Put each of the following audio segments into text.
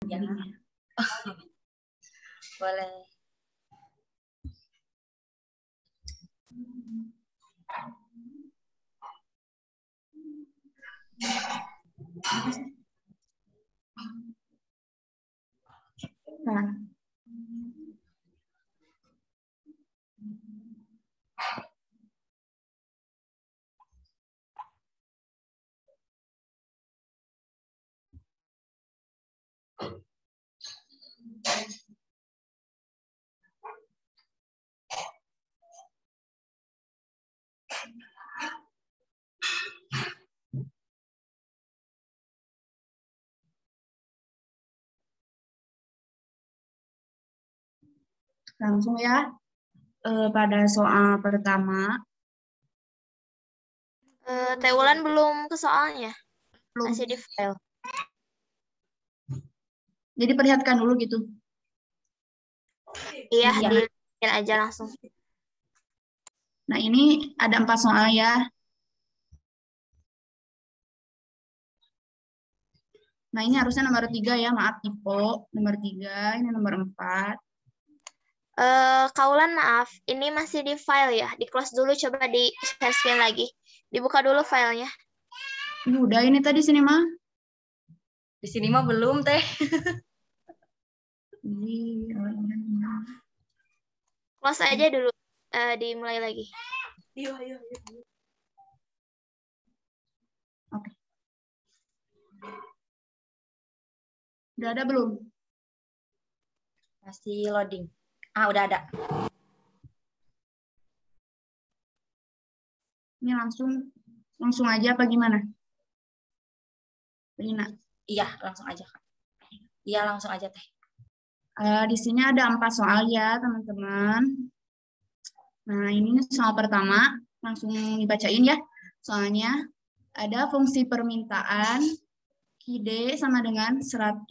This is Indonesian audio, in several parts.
Ya. Boleh. Nah. Langsung ya, pada soal pertama. Teh Wulan belum ke soalnya, Belum. masih di file. Jadi perlihatkan dulu gitu. Iya, Iya. dilihatin aja langsung. Nah, ini ada 4 soal ya. Nah, ini harusnya nomor 3 ya, maaf typo. Nomor 3, ini nomor 4. Kaulan maaf, ini masih di file ya. Di close dulu, coba di share screen lagi. Dibuka dulu filenya. Ini udah ini tadi sini mah. Di sini mah belum teh. Close aja dulu, dimulai lagi. Iya. Oke. Udah ada belum? Masih loading. Udah ada. Ini langsung aja apa gimana? Rina. Iya, langsung aja, Kak. Iya, langsung aja, Teh. Di sini ada 4 soal ya, teman-teman. Nah, ini soal pertama. Langsung dibacain ya. Soalnya ada fungsi permintaan QD sama dengan 100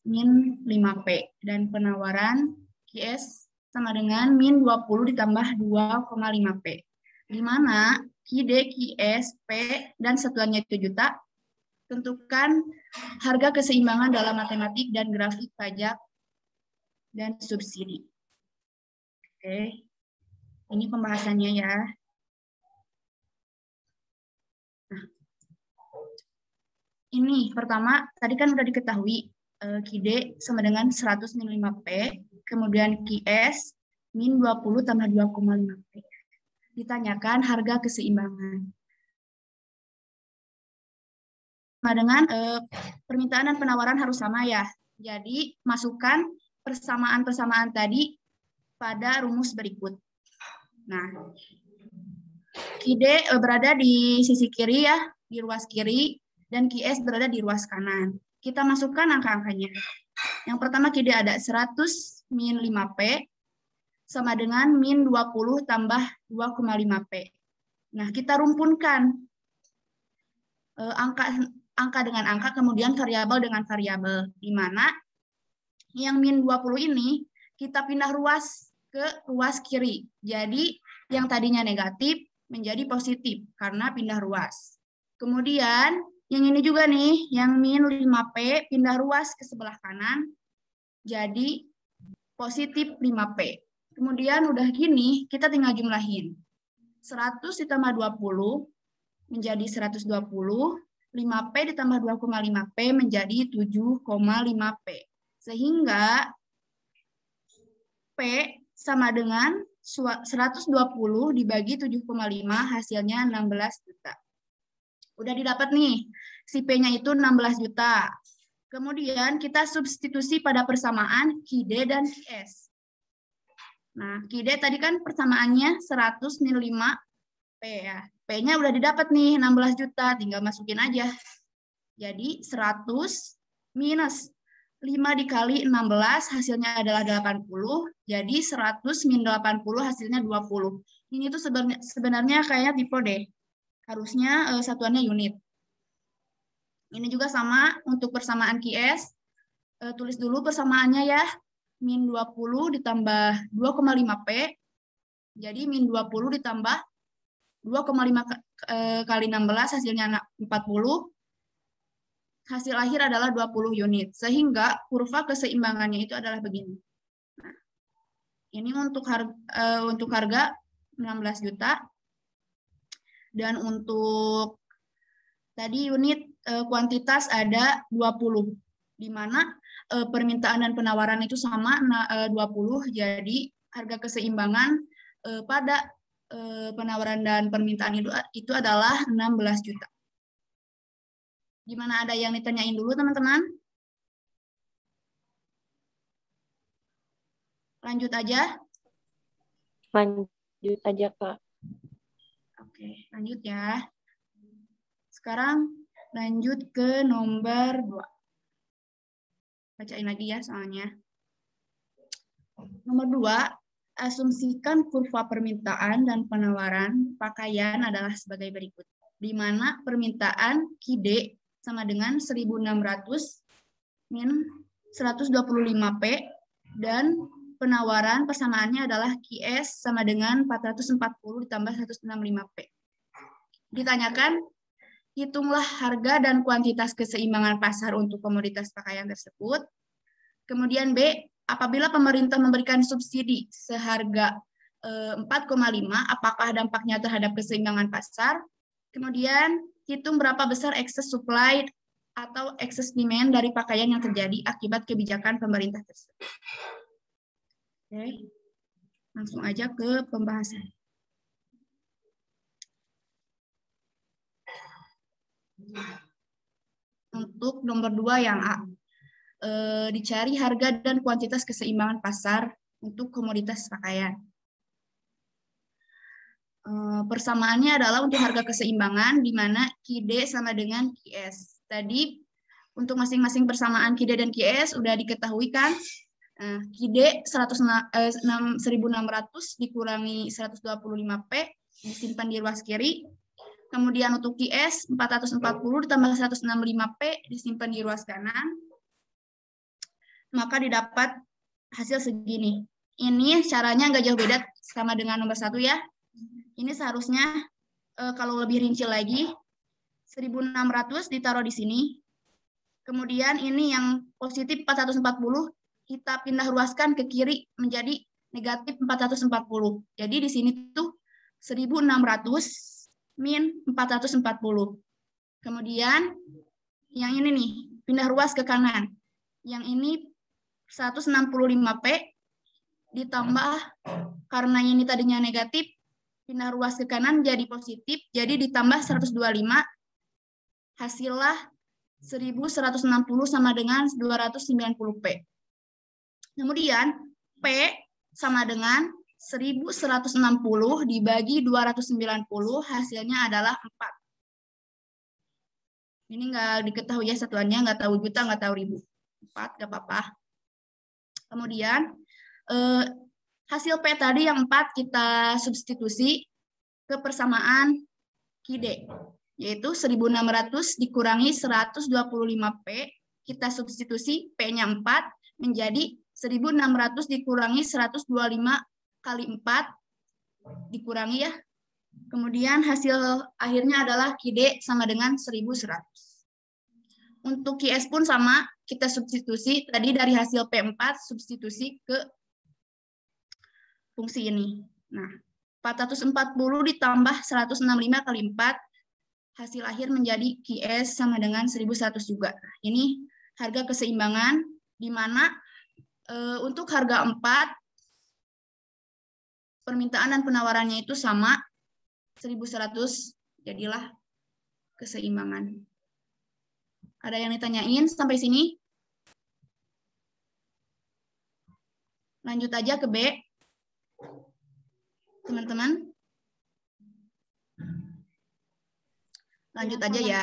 min 5P. Dan penawaran QS sama dengan min 20 ditambah 2,5P. Di mana QD, QS, P, dan satuannya itu juta. Tentukan harga keseimbangan dalam matematik dan grafik pajak dan subsidi. Oke, ini pembahasannya ya. Nah, ini pertama, tadi kan udah diketahui QD sama dengan 100 min 5P, kemudian QS min 20 tambah 2,5P. Ditanyakan harga keseimbangan. Sama dengan permintaan dan penawaran harus sama ya. Jadi, masukkan persamaan-persamaan tadi pada rumus berikut. Nah, QD berada di sisi kiri ya, di ruas kiri, dan QS berada di ruas kanan. Kita masukkan angka-angkanya. Yang pertama QD ada 100 min 5P sama dengan min 20 tambah 2,5P. Nah, kita rumpunkan angka dengan angka, kemudian variabel dengan variabel, di mana yang min 20 ini kita pindah ruas ke ruas kiri. Jadi yang tadinya negatif menjadi positif karena pindah ruas. Kemudian yang ini juga nih, yang min 5P pindah ruas ke sebelah kanan, jadi positif 5P. Kemudian udah gini, kita tinggal jumlahin. 100 ditambah 20 menjadi 120, 5P ditambah 2,5P menjadi 7,5P. Sehingga P sama dengan 120 dibagi 7,5 hasilnya 16 juta. Udah didapat nih, si P-nya itu 16 juta. Kemudian kita substitusi pada persamaan QD dan QS. Nah, QD tadi kan persamaannya 100 min 5P ya. P-nya udah didapat nih 16 juta, tinggal masukin aja. Jadi 100 minus 5 dikali 16 hasilnya adalah 80. Jadi 100 min 80 hasilnya 20. Ini tuh sebenarnya kayaknya tipe deh. Harusnya satuannya unit. Ini juga sama untuk persamaan QS. Tulis dulu persamaannya ya. Min 20 ditambah 2,5P. Jadi min 20 ditambah 2,5 kali 16 hasilnya 40. hasil akhir adalah 20 unit. Sehingga kurva keseimbangannya itu adalah begini. Nah, ini untuk harga 16 juta. Dan untuk tadi unit kuantitas ada 20. Di mana permintaan dan penawaran itu sama 20. Jadi harga keseimbangan pada penawaran dan permintaan itu adalah 16 juta. Gimana, ada yang ditanyain dulu teman-teman? Lanjut aja. Lanjut aja, Kak. Oke, lanjut ya. Sekarang lanjut ke nomor 2. Bacain lagi ya soalnya. Nomor 2, asumsikan kurva permintaan dan penawaran pakaian adalah sebagai berikut. Di mana permintaan KID sama dengan 1.600 min 125P dan penawaran persamaannya adalah QS sama dengan 440 ditambah 165P. Ditanyakan, hitunglah harga dan kuantitas keseimbangan pasar untuk komoditas pakaian tersebut. Kemudian B, apabila pemerintah memberikan subsidi seharga 4,5, apakah dampaknya terhadap keseimbangan pasar? Kemudian hitung berapa besar excess supply atau excess demand dari pakaian yang terjadi akibat kebijakan pemerintah tersebut. Oke, langsung aja ke pembahasan. Untuk nomor 2 yang A, dicari harga dan kuantitas keseimbangan pasar untuk komoditas pakaian. Persamaannya adalah untuk harga keseimbangan, di mana QD sama dengan QS. Tadi untuk masing-masing persamaan QD dan QS udah diketahui kan? QD 1.600 dikurangi 125P disimpan di ruas kiri. Kemudian untuk QS 440 ditambah 165P disimpan di ruas kanan. Maka didapat hasil segini. Ini caranya nggak jauh beda sama dengan nomor 1 ya. Ini seharusnya kalau lebih rinci lagi 1.600 ditaruh di sini. Kemudian ini yang positif 440 kita pindah ruaskan ke kiri menjadi negatif 440. Jadi di sini tuh 1.600 min 440. Kemudian yang ini nih pindah ruas ke kanan. Yang ini 165P ditambah karena ini tadinya negatif, pindah ruas ke kanan jadi positif, jadi ditambah 125, hasilnya 1.160 sama dengan 290P. Kemudian P sama dengan 1.160 dibagi 290, hasilnya adalah 4. Ini nggak diketahui ya satuannya, nggak tahu juta, nggak tahu ribu. 4, nggak apa-apa. Kemudian hasil P tadi yang 4 kita substitusi ke persamaan QD, yaitu 1.600 dikurangi 125P, kita substitusi P-nya 4 menjadi 1.600 dikurangi 125 kali 4 dikurangi ya. Kemudian hasil akhirnya adalah QD sama dengan 1.100. Untuk QS pun sama, kita substitusi tadi dari hasil P4 substitusi ke fungsi ini. Nah, 440 ditambah 165 kali 4, hasil akhir menjadi QS sama dengan 1.100 juga. Ini harga keseimbangan, di mana untuk harga 4, permintaan dan penawarannya itu sama, 1.100, jadilah keseimbangan. Ada yang ditanyain sampai sini? Lanjut aja ke B. Teman-teman. Lanjut aja ya.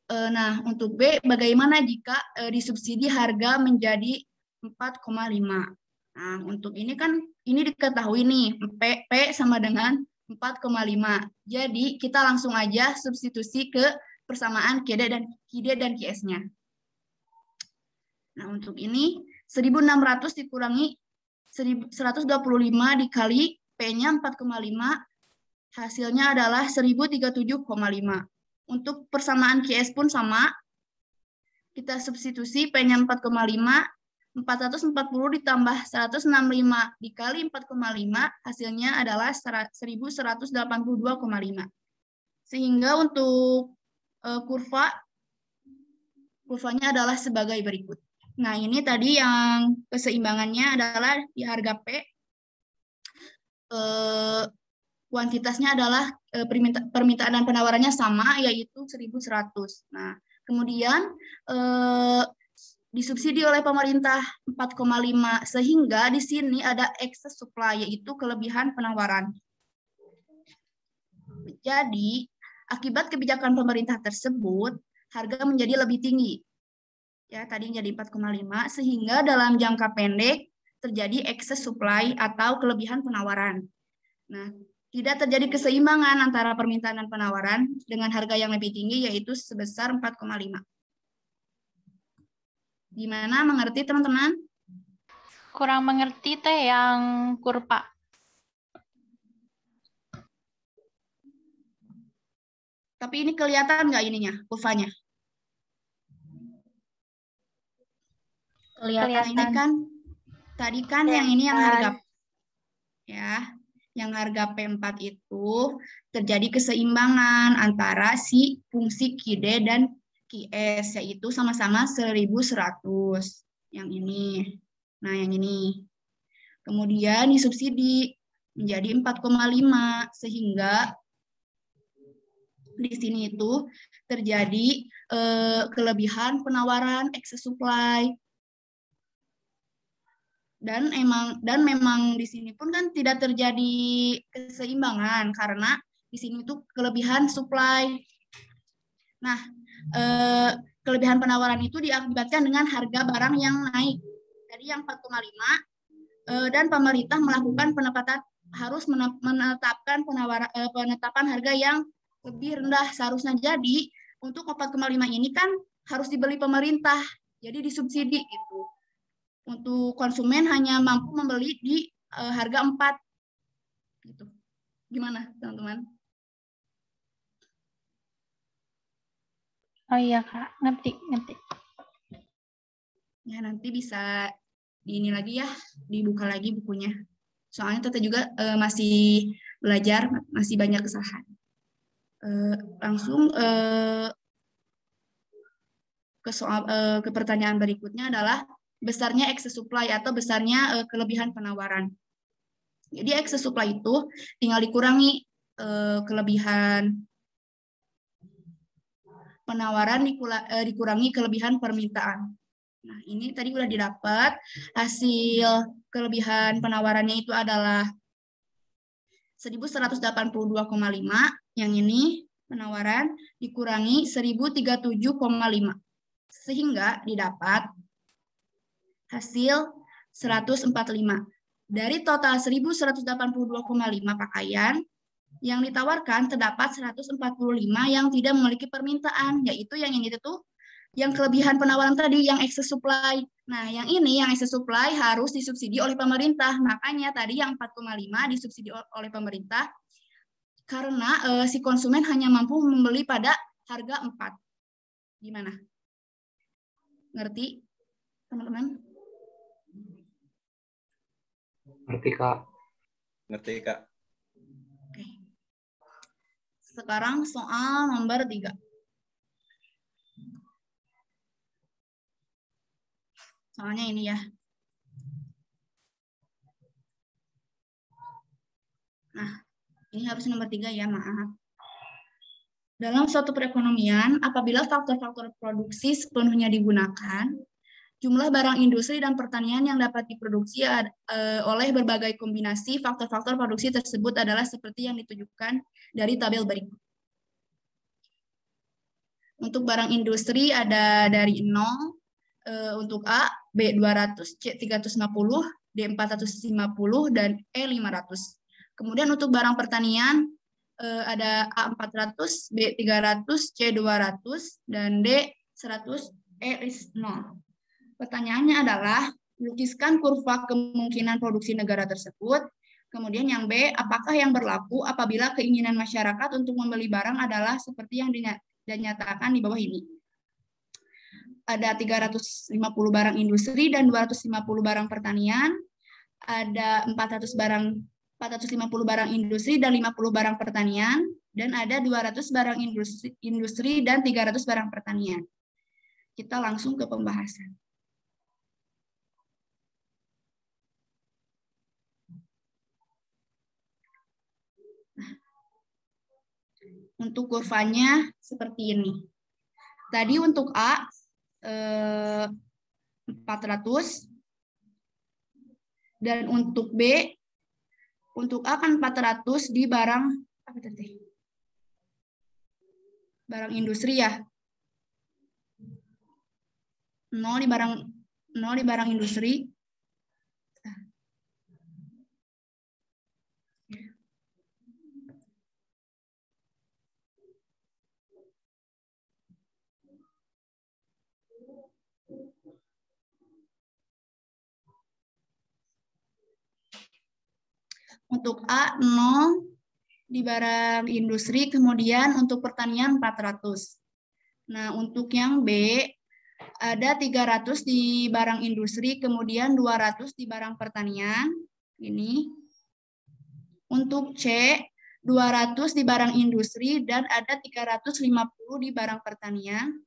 Nah, untuk B, bagaimana jika disubsidi harga menjadi 4,5? Nah, untuk ini kan, ini diketahui nih, P sama dengan 4,5. Jadi, kita langsung aja substitusi ke persamaan QD dan QS-nya. Nah, untuk ini, 1.600 dikurangi 125 dikali P-nya 4,5, hasilnya adalah 1.037,5. Untuk persamaan QS pun sama. Kita substitusi P-nya 4,5, 440 ditambah 165 dikali 4,5, hasilnya adalah 1182,5. Sehingga untuk kurvanya adalah sebagai berikut. Nah, ini tadi yang keseimbangannya adalah di harga P. Kuantitasnya adalah permintaan dan penawarannya sama, yaitu 1.100. Nah, kemudian disubsidi oleh pemerintah 4,5, sehingga di sini ada excess supply, yaitu kelebihan penawaran. Jadi, akibat kebijakan pemerintah tersebut, harga menjadi lebih tinggi. Ya, tadi jadi 4,5, sehingga dalam jangka pendek terjadi excess supply atau kelebihan penawaran. Nah, tidak terjadi keseimbangan antara permintaan dan penawaran dengan harga yang lebih tinggi, yaitu sebesar 4,5. Gimana, mengerti teman-teman? Kurang mengerti teh yang kurva. Tapi ini kelihatan nggak ininya, kurvanya? Kelihatan. Ini kan, tadi kan yang ini yang harga, ya, yang harga P4 itu terjadi keseimbangan antara si fungsi QD dan QS, yaitu sama-sama 1.100. Yang ini. Nah, yang ini. Kemudian disubsidi menjadi 4,5, sehingga di sini itu terjadi kelebihan penawaran, excess supply. Dan memang di sini pun kan tidak terjadi keseimbangan karena di sini itu kelebihan supply. Nah, kelebihan penawaran itu diakibatkan dengan harga barang yang naik. Jadi yang 4,5 dan pemerintah melakukan menetapkan penetapan harga yang lebih rendah seharusnya. Jadi untuk 4,5 ini kan harus dibeli pemerintah, jadi disubsidi gitu. Untuk konsumen hanya mampu membeli di harga 4. Gitu. Gimana, teman-teman? Oh iya, Kak. Ngerti. Ya, nanti bisa di ini lagi ya, dibuka lagi bukunya. Soalnya Tete juga masih belajar, masih banyak kesalahan. Langsung ke pertanyaan berikutnya adalah besarnya excess supply atau besarnya kelebihan penawaran. Jadi excess supply itu tinggal dikurangi kelebihan penawaran, dikurangi kelebihan permintaan. Nah, ini tadi udah didapat. Hasil kelebihan penawarannya itu adalah 1.182,5. Yang ini penawaran dikurangi 1.037,5. Sehingga didapat hasil 145. Dari total 1.182,5 pakaian, yang ditawarkan terdapat 145 yang tidak memiliki permintaan, yaitu yang ini tuh yang kelebihan penawaran tadi, yang excess supply. Nah, yang ini, yang excess supply harus disubsidi oleh pemerintah. Makanya tadi yang 4,5 disubsidi oleh pemerintah, karena si konsumen hanya mampu membeli pada harga 4. Gimana? Ngerti, teman-teman? Ngerti, Kak. Ngerti, Kak. Oke. Sekarang soal nomor 3. Soalnya ini ya. Nah, ini harus nomor 3 ya, maaf. Dalam suatu perekonomian, apabila faktor-faktor produksi sepenuhnya digunakan, jumlah barang industri dan pertanian yang dapat diproduksi oleh berbagai kombinasi faktor-faktor produksi tersebut adalah seperti yang ditunjukkan dari tabel berikut. Untuk barang industri ada dari 0 untuk A, B 200, C 350, D 450, dan E 500. Kemudian untuk barang pertanian ada A 400, B 300, C 200, dan D 100, E 0. Pertanyaannya adalah, lukiskan kurva kemungkinan produksi negara tersebut. Kemudian yang B, apakah yang berlaku apabila keinginan masyarakat untuk membeli barang adalah seperti yang dan nyatakan di bawah ini. Ada 350 barang industri dan 250 barang pertanian. Ada 450 barang industri dan 50 barang pertanian. Dan ada 200 barang industri dan 300 barang pertanian. Kita langsung ke pembahasan. Untuk kurvanya seperti ini. Tadi untuk A 400 dan untuk B untuk A kan 400 di barang apa tadi? Barang industri ya. 0 di barang industri. Untuk A 0 di barang industri, kemudian untuk pertanian 400. Nah, untuk yang B ada 300 di barang industri, kemudian 200 di barang pertanian. Ini. Untuk C 200 di barang industri dan ada 350 di barang pertanian.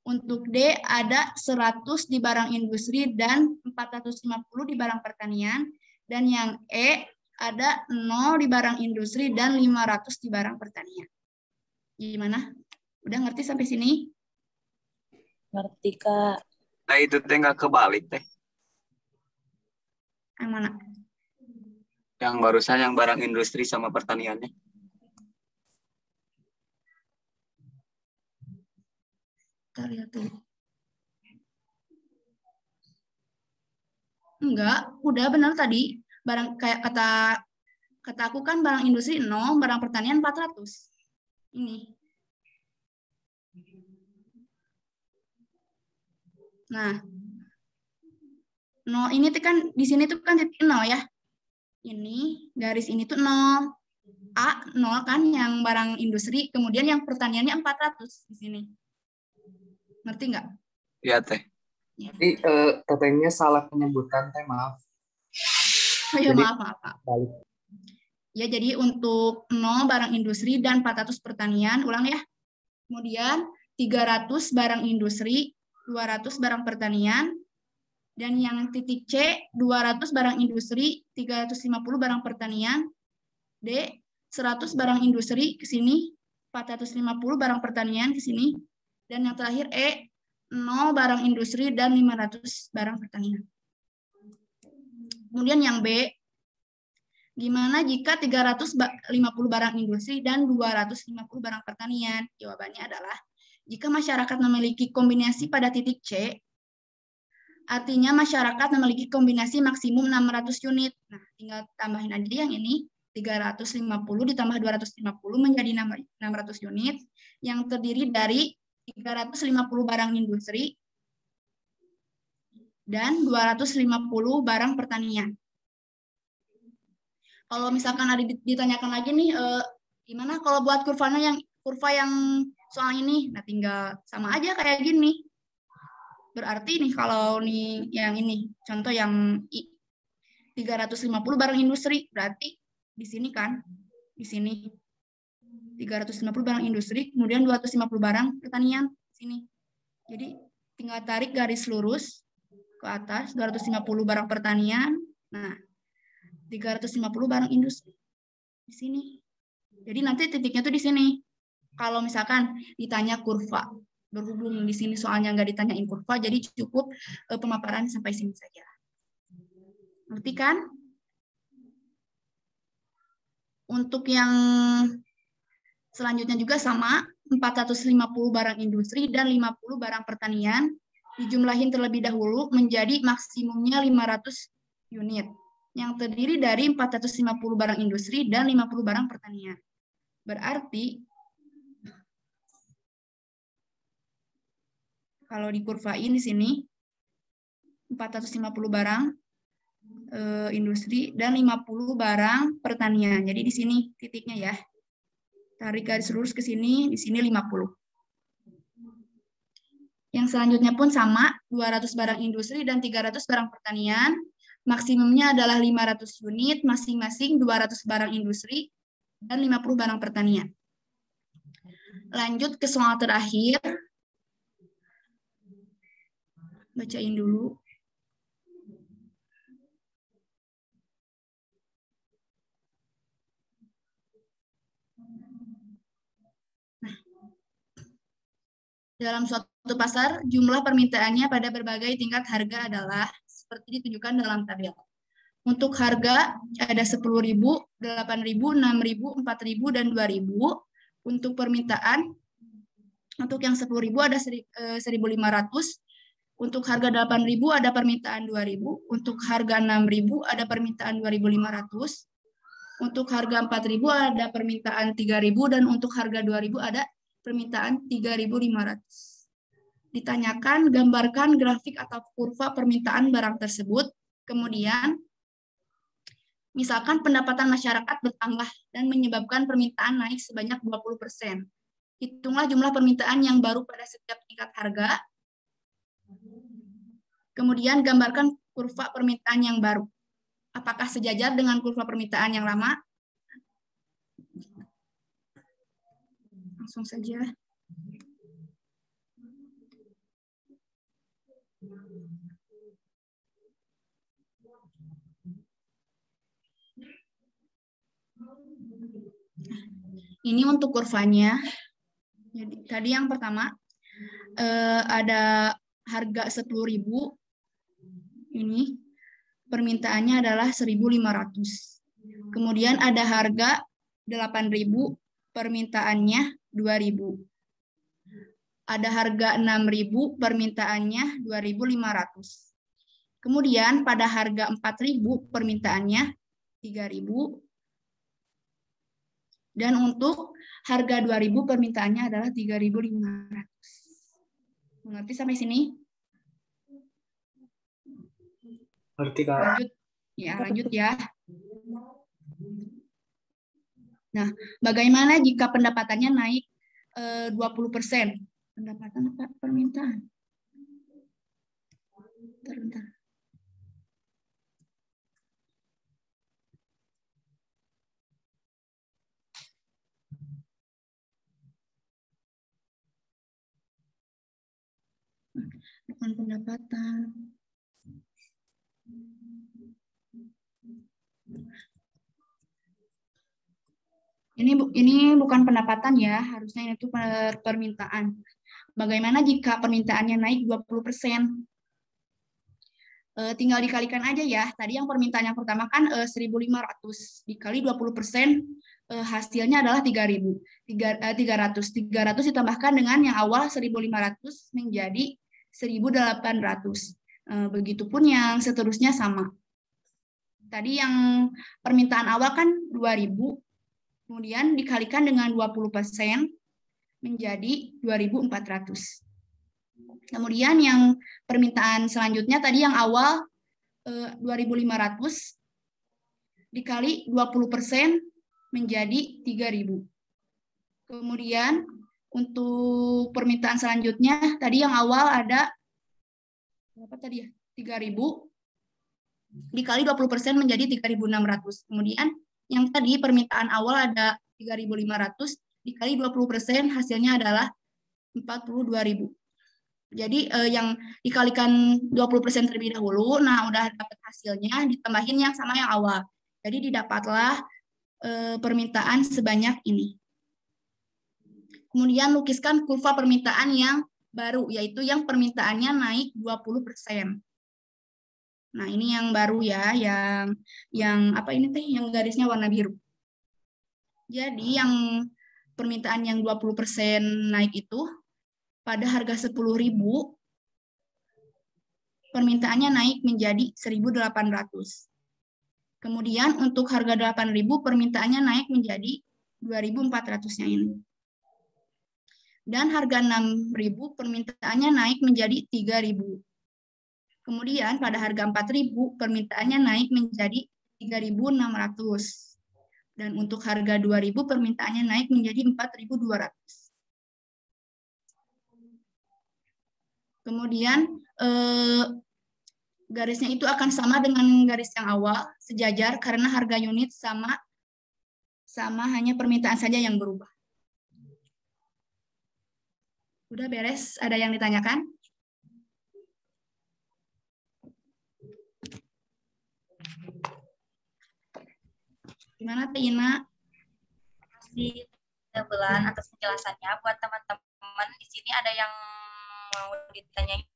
Untuk D ada 100 di barang industri dan 450 di barang pertanian. Dan yang E ada 0 di barang industri dan 500 di barang pertanian. Gimana? Udah ngerti sampai sini? Ngerti, Kak. Nah itu teh nggak kebalik teh. Yang mana? Yang barusan yang barang industri sama pertaniannya. Kita lihat dulu. Enggak, udah benar tadi. Barang kayak kata aku kan barang industri 0, barang pertanian 400. Ini. Nah, 0 ini tuh kan di sini tuh kan titik 0 ya. Ini garis ini tuh 0. A 0 kan yang barang industri, kemudian yang pertaniannya 400 di sini. Ngerti nggak? Iya teh. Jadi tetehnya salah penyebutan teh, maaf. Oh ya, Jadi, maaf. balik. Ya, jadi untuk 0 barang industri dan 400 pertanian, ulang ya. Kemudian 300 barang industri, 200 barang pertanian, dan yang titik C 200 barang industri, 350 barang pertanian, D 100 barang industri ke sini, 450 barang pertanian ke sini, dan yang terakhir E 0 barang industri dan 500 barang pertanian. Kemudian yang B, gimana jika 350 barang industri dan 250 barang pertanian? Jawabannya adalah, jika masyarakat memiliki kombinasi pada titik C, artinya masyarakat memiliki kombinasi maksimum 600 unit. Nah, tinggal tambahin aja yang ini, 350 ditambah 250 menjadi 600 unit, yang terdiri dari 350 barang industri dan 250 barang pertanian. Kalau misalkan ada ditanyakan lagi nih, gimana kalau buat kurva yang soal ini? Nah, tinggal sama aja kayak gini. Berarti nih kalau nih yang ini, contoh yang I, 350 barang industri, berarti di sini kan, di sini 350 barang industri, kemudian 250 barang pertanian, sini. Jadi tinggal tarik garis lurus ke atas, 250 barang pertanian, nah 350 barang industri di sini. Jadi nanti titiknya tuh di sini. Kalau misalkan ditanya kurva, berhubung di sini soalnya nggak ditanyain kurva, jadi cukup pemaparan sampai sini saja. Ngerti kan? Untuk yang selanjutnya juga sama, 450 barang industri dan 50 barang pertanian dijumlahin terlebih dahulu menjadi maksimumnya 500 unit, yang terdiri dari 450 barang industri dan 50 barang pertanian. Berarti kalau dikurvain di sini 450 barang industri dan 50 barang pertanian. Jadi di sini titiknya ya. Tarik garis lurus ke sini, di sini 50. Yang selanjutnya pun sama, 200 barang industri dan 300 barang pertanian. Maksimumnya adalah 500 unit, masing-masing 200 barang industri dan 50 barang pertanian. Lanjut ke soal terakhir. Bacain dulu. Dalam suatu pasar, jumlah permintaannya pada berbagai tingkat harga adalah seperti ditunjukkan dalam tabel. Untuk harga ada 10.000, 8.000, 6.000, 4.000, dan 2.000. Untuk permintaan, untuk yang 10.000 ada 1.500. Untuk harga 8.000 ada permintaan 2.000. Untuk harga 6.000 ada permintaan 2.500. Untuk harga 4.000 ada permintaan 3.000. Dan untuk harga 2.000 ada permintaan 3.500. Ditanyakan, gambarkan grafik atau kurva permintaan barang tersebut. Kemudian, misalkan pendapatan masyarakat bertambah dan menyebabkan permintaan naik sebanyak 20%. Hitunglah jumlah permintaan yang baru pada setiap tingkat harga. Kemudian, gambarkan kurva permintaan yang baru. Apakah sejajar dengan kurva permintaan yang lama? Langsung saja. Ini untuk kurvanya. Jadi, tadi yang pertama ada harga 10.000. Ini permintaannya adalah 1.500. Kemudian ada harga 8.000, permintaannya 2.000. Ada harga 6.000, permintaannya 2.500. Kemudian pada harga 4.000, permintaannya 3.000. Dan untuk harga 2.000, permintaannya adalah 3.500. Mengerti sampai sini? Ngerti, Kak. Lanjut ya. Nah, bagaimana jika pendapatannya naik 20%? Pendapatan apa? Permintaan. Bentar. Bukan pendapatan. Ini bukan pendapatan ya, harusnya itu permintaan. Bagaimana jika permintaannya naik 20%? Tinggal dikalikan aja ya. Tadi yang permintaan yang pertama kan 1.500 dikali 20%, hasilnya adalah 3.000. 300 ditambahkan dengan yang awal 1.500 menjadi 1.800. Begitupun yang seterusnya sama. Tadi yang permintaan awal kan 2.000, kemudian dikalikan dengan 20% menjadi 2.400. Kemudian yang permintaan selanjutnya tadi yang awal 2.500 dikali 20% menjadi 3.000. Kemudian untuk permintaan selanjutnya tadi yang awal ada berapa tadi ya? 3.000 dikali 20% menjadi 3.600. Kemudian yang tadi permintaan awal ada 3.500 dikali 20% hasilnya adalah 42.000. Jadi yang dikalikan 20% terlebih dahulu, nah udah dapat hasilnya, ditambahin yang sama yang awal. Jadi didapatlah permintaan sebanyak ini. Kemudian lukiskan kurva permintaan yang baru, yaitu yang permintaannya naik 20%. Nah, ini yang baru ya, yang apa ini teh, yang garisnya warna biru. Jadi yang permintaan yang 20% naik itu pada harga 10.000 permintaannya naik menjadi 1.800. Kemudian untuk harga 8.000 permintaannya naik menjadi 2.400-nya ini. Dan harga 6.000 permintaannya naik menjadi 3.000. Kemudian pada harga 4.000 permintaannya naik menjadi 3.600. Dan untuk harga 2.000 permintaannya naik menjadi 4.200. Kemudian garisnya itu akan sama dengan garis yang awal, sejajar karena harga unit sama hanya permintaan saja yang berubah. Udah beres? Ada yang ditanyakan? Gimana Teh Ina? Terima kasih Bulan atas penjelasannya. Buat teman-teman di sini ada yang mau ditanyain?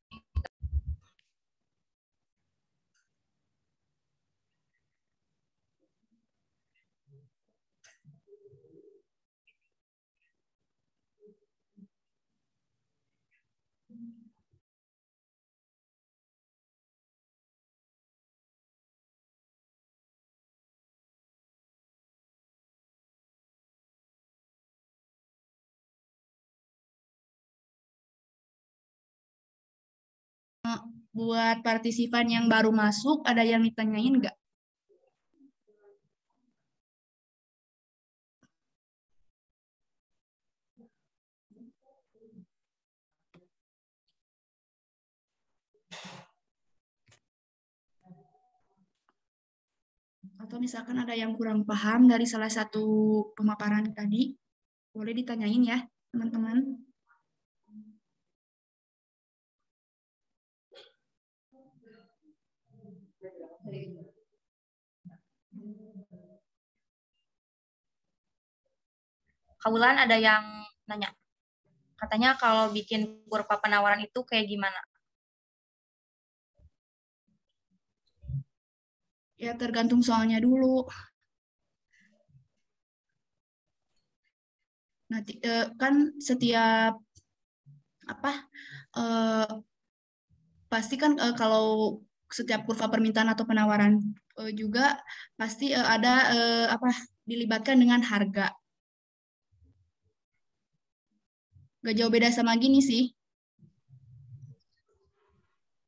Buat partisipan yang baru masuk, ada yang ditanyain nggak? Atau misalkan ada yang kurang paham dari salah satu pemaparan tadi, boleh ditanyain ya, teman-teman. Kak Wulan ada yang nanya. Katanya kalau bikin kurva penawaran itu kayak gimana? Ya tergantung soalnya dulu. Nanti kan setiap pasti kan kalau setiap kurva permintaan atau penawaran juga pasti ada dilibatkan dengan harga. Gak jauh beda sama gini sih.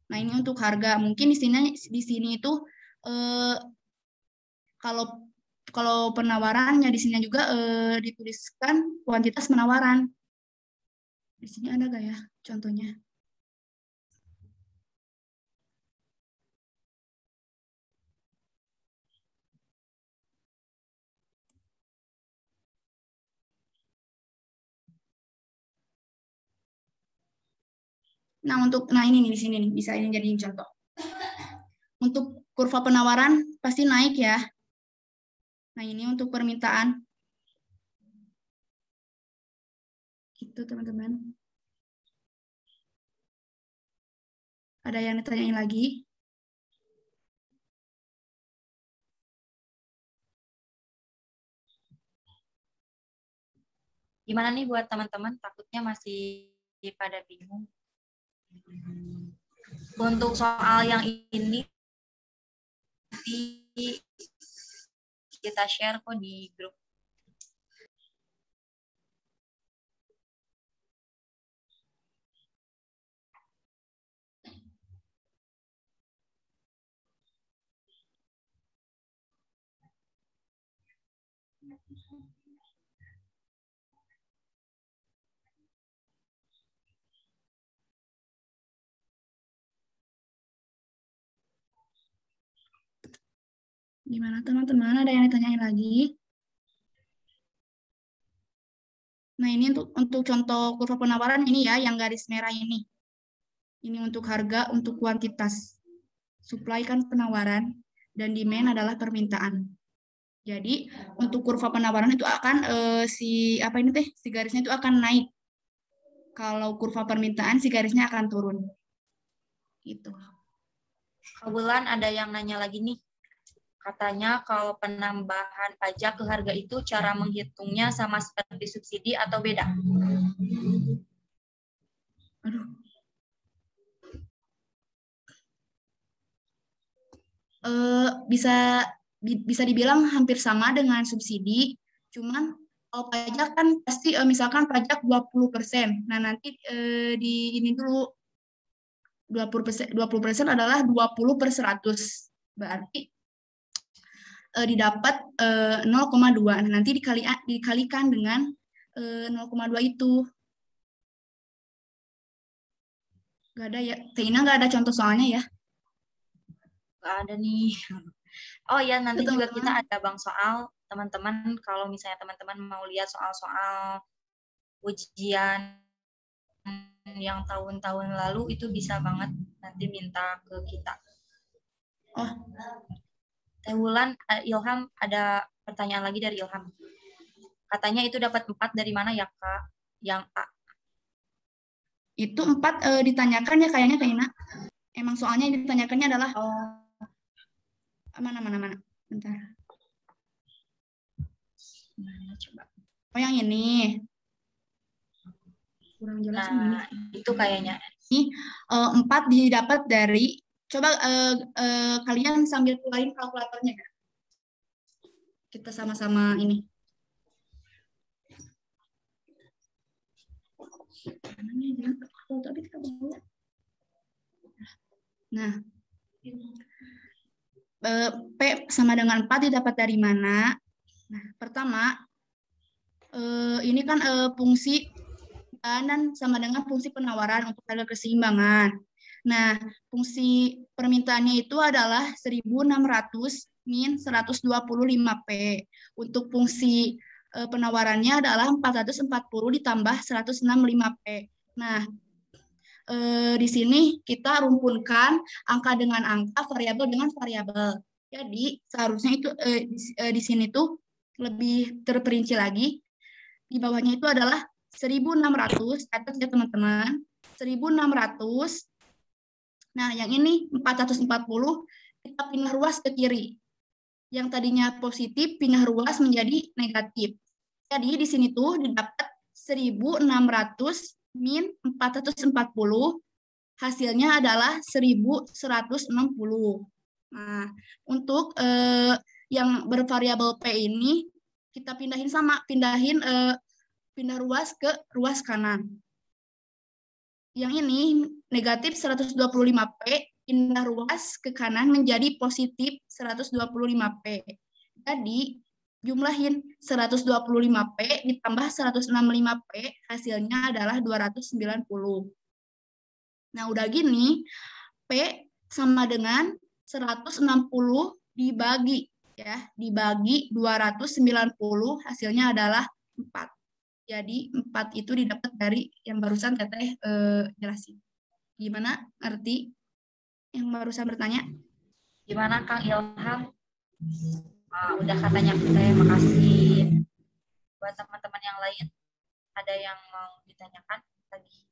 Nah ini untuk harga. Mungkin di sini itu kalau penawarannya di sini juga dituliskan kuantitas penawaran. Di sini ada gak ya contohnya? Nah ini nih di sini nih bisa ini jadi contoh. Untuk kurva penawaran pasti naik ya. Nah ini untuk permintaan. Gitu teman-teman. Ada yang ditanyain lagi? Gimana nih buat teman-teman? Takutnya masih pada bingung. Untuk soal yang ini kita share kok di grup. Gimana teman-teman? Ada yang ditanyain lagi? Nah ini untuk contoh kurva penawaran ini ya, yang garis merah ini. Ini untuk harga, untuk kuantitas. Supply kan penawaran, dan demand adalah permintaan. Jadi untuk kurva penawaran itu akan si garisnya itu akan naik. Kalau kurva permintaan si garisnya akan turun. Gitu. Kebetulan ada yang nanya lagi nih. Katanya kalau penambahan pajak ke harga itu cara menghitungnya sama seperti subsidi atau beda? Aduh. Bisa dibilang hampir sama dengan subsidi, cuman kalau pajak kan pasti misalkan pajak 20%. Nah, nanti di ini dulu 20% adalah 20/100. Berarti didapat 0,2. Nah, nanti dikalikan dengan 0,2 itu. Nggak ada ya. Tina nggak ada contoh soalnya ya. Nggak ada nih. Oh ya, nanti juga Teman-teman. kita ada bang soal. Teman-teman, kalau misalnya teman-teman mau lihat soal-soal ujian yang tahun-tahun lalu, itu bisa banget nanti minta ke kita. Oh, Teh Wulan, Ilham, ada pertanyaan lagi dari Ilham. Katanya itu dapat 4 dari mana ya, Kak? Yang A. itu 4 ditanyakan ya kayaknya Tina. Emang soalnya yang ditanyakannya adalah mana. Bentar. Mana coba? Oh, yang ini. Kurang jelas yang ini. Nah, itu kayaknya. 4 didapat dari, coba kalian sambil keluarin kalkulatornya ya. Kita sama-sama ini. Nah, P sama dengan 4 didapat dari mana? Nah, pertama, ini kan fungsi dan sama dengan fungsi penawaran untuk harga keseimbangan. Nah, fungsi permintaannya itu adalah 1.600 min 125P. Untuk fungsi penawarannya adalah 440 ditambah 165P. Nah, di sini kita rumpunkan angka dengan angka, variabel dengan variabel. Jadi, seharusnya itu di sini tuh lebih terperinci lagi. Di bawahnya itu adalah 1.600, catat ya teman-teman, 1.600. Nah, yang ini 440, kita pindah ruas ke kiri. Yang tadinya positif, pindah ruas menjadi negatif. Jadi, di sini tuh didapat 1.600 min 440, hasilnya adalah 1.160. Nah, untuk yang bervariabel P ini, kita pindahin pindah ruas ke ruas kanan. Yang ini negatif 125P, pindah ruas ke kanan menjadi positif 125P. Jadi, jumlahin 125P ditambah 165P, hasilnya adalah 290. Nah, udah gini, P sama dengan 160 dibagi, ya, dibagi 290, hasilnya adalah 4. Jadi 4 itu didapat dari yang barusan Teteh jelasin. Gimana? Ngerti? Yang barusan bertanya? Gimana Kang Ilham? Udah katanya Teteh, makasih. Buat teman-teman yang lain, ada yang mau ditanyakan lagi?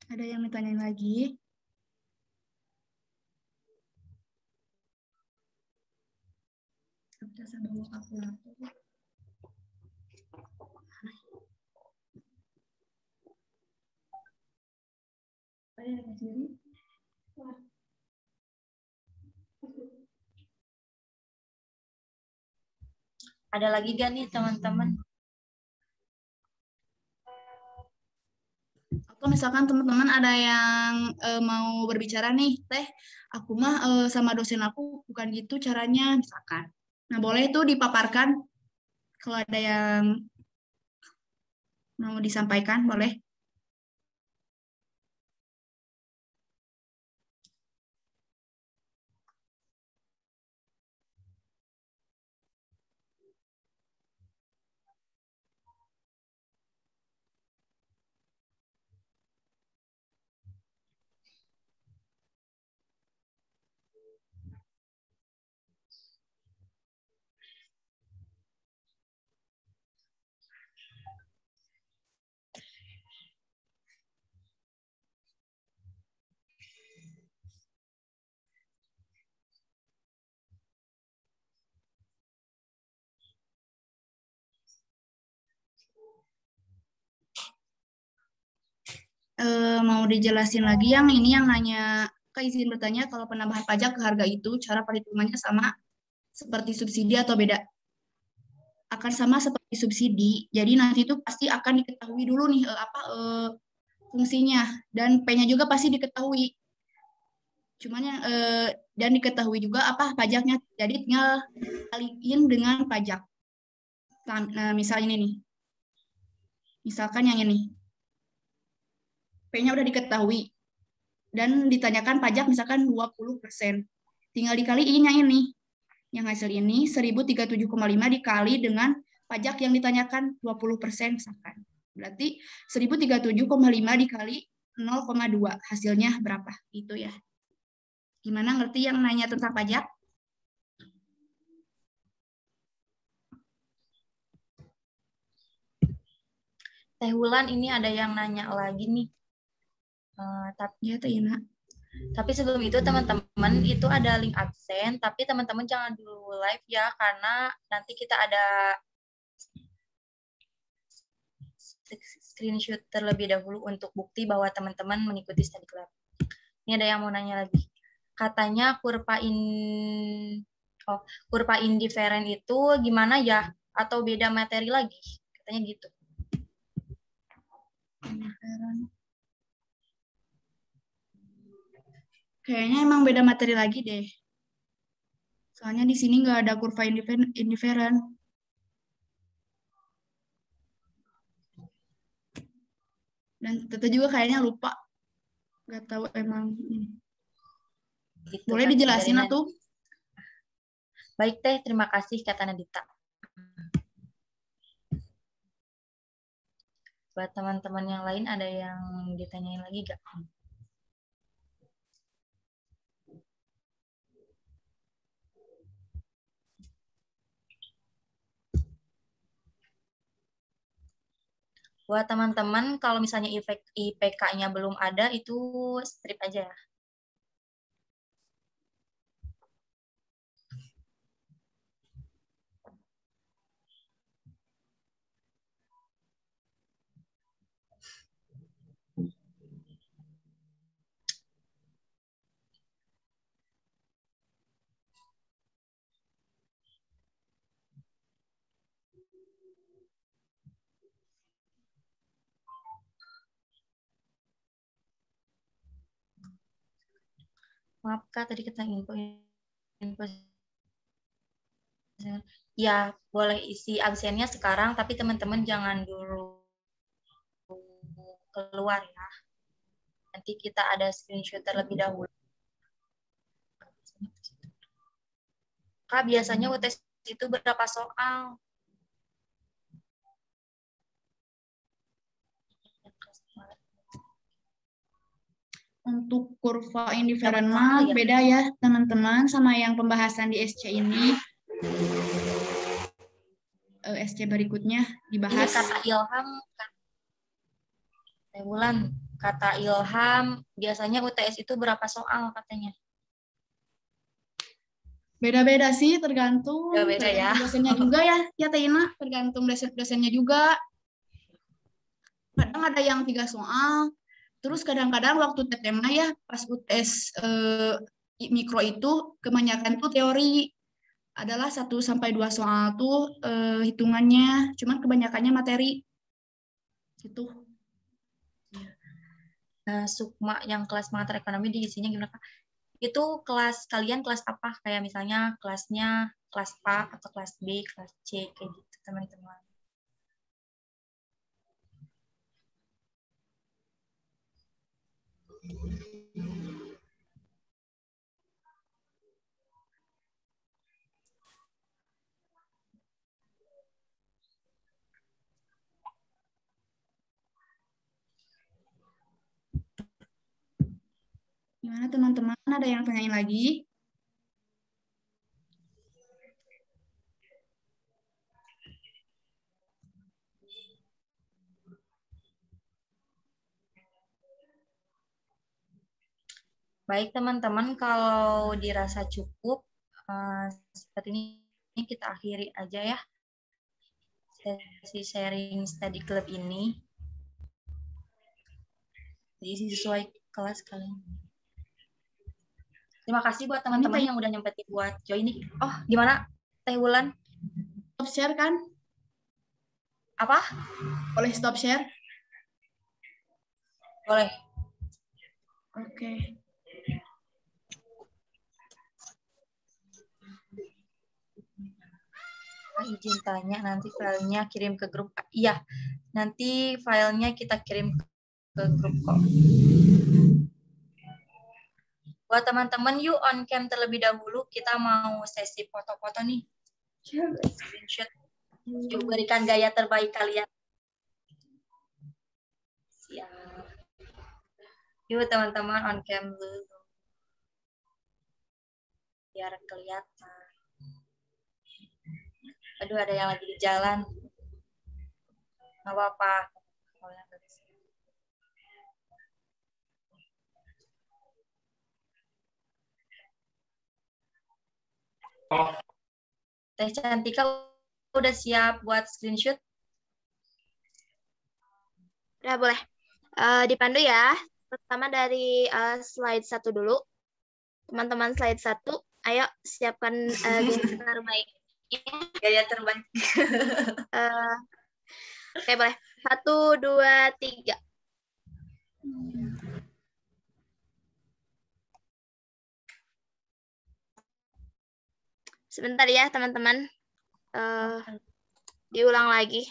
Ada yang ditanyain lagi? Bisa bawa kalkulator. Ada yang sendiri? Ada lagi gak nih teman-teman? Atau misalkan teman-teman ada yang mau berbicara nih, Teh, aku mah sama dosen aku bukan gitu caranya, misalkan. Nah, boleh tuh dipaparkan kalau ada yang mau disampaikan, boleh. Mau dijelasin lagi yang ini yang nanya, Kak izin bertanya kalau penambahan pajak ke harga itu cara perhitungannya sama seperti subsidi atau beda? akan sama seperti subsidi. Jadi nanti itu pasti akan diketahui dulu nih fungsinya, dan P-nya juga pasti diketahui. Cuman yang dan diketahui juga apa pajaknya. Jadi tinggal kaliin dengan pajak. Nah, misalnya ini nih. Misalkan yang ini. P-nya udah diketahui. Dan ditanyakan pajak misalkan 20%. Tinggal dikaliin yang ini. Yang hasil ini 1037,5 dikali dengan pajak yang ditanyakan 20% misalkan. Berarti 1037,5 dikali 0,2. Hasilnya berapa? Itu ya. Gimana, ngerti yang nanya tentang pajak? Teh Wulan, ini ada yang nanya lagi nih. Ya, Teh Ina. Tapi sebelum itu teman-teman, itu ada link absen, tapi teman-teman jangan dulu live ya, karena nanti kita ada screenshot terlebih dahulu untuk bukti bahwa teman-teman mengikuti study club. Ini ada yang mau nanya lagi. Katanya kurva indifferent itu gimana ya? Atau beda materi lagi? Katanya gitu. Kayaknya emang beda materi lagi deh. Soalnya di sini nggak ada kurva indifferent. Dan Tete juga kayaknya lupa. Nggak tahu emang. Gitu, boleh kan, dijelasin atuh? Baik Teh, terima kasih kata Nadita. Buat teman-teman yang lain ada yang ditanyain lagi gak? Buat teman-teman, kalau misalnya IPK-nya belum ada, itu strip aja ya. Maaf Kak, tadi kita info. Ya, boleh isi absennya sekarang, tapi teman-teman jangan dulu keluar ya. Nanti kita ada screenshot terlebih dahulu. Kak, biasanya UTS itu berapa soal? Untuk kurva indifferent mah beda ya teman-teman sama yang pembahasan di SC ini. SC berikutnya dibahas. Ini kata Ilham, Teh Wulan, kata Ilham biasanya UTS itu berapa soal katanya? Beda-beda sih, tergantung. Beda ya. Dosennya juga ya Teh Ina, tergantung dosennya juga. Kadang ada yang 3 soal. Terus kadang-kadang waktu TTM ya pas UTS mikro itu kebanyakan tuh teori, adalah 1-2 soal tuh hitungannya, cuman kebanyakannya materi gitu. Sukma yang kelas pengantar ekonomi diisinya gimana Kak? Itu kelas kalian kelas apa? Kayak misalnya kelasnya kelas A atau kelas B, kelas C kayak gitu teman-teman. Gimana teman-teman? Ada yang tanyain lagi? Baik teman-teman, kalau dirasa cukup, seperti ini kita akhiri aja ya sesi sharing study club ini. Diisi sesuai kelas kalian. Terima kasih buat teman-teman yang udah nyempetin buat join nih. Oh, gimana Teh Wulan? Share kan? Apa? Boleh stop share? Boleh. Oke. Izin tanya, nanti filenya kirim ke grup. Iya, nanti filenya kita kirim ke grup kok. Buat teman-teman, yuk on cam terlebih dahulu. Kita mau sesi foto-foto nih. Screenshot. Yuk berikan gaya terbaik kalian. Siap. Yuk teman-teman on cam dulu. Biar kelihatan. Aduh, ada yang lagi di jalan. Nggak apa-apa. Teh Cantika udah siap buat screenshot? Udah boleh. Dipandu ya. Pertama dari slide 1 dulu. Teman-teman slide 1, ayo siapkan gaya terbaik. Gaya terbaik. Oke, boleh. 1, 2, 3. Sebentar ya, teman-teman. Diulang lagi.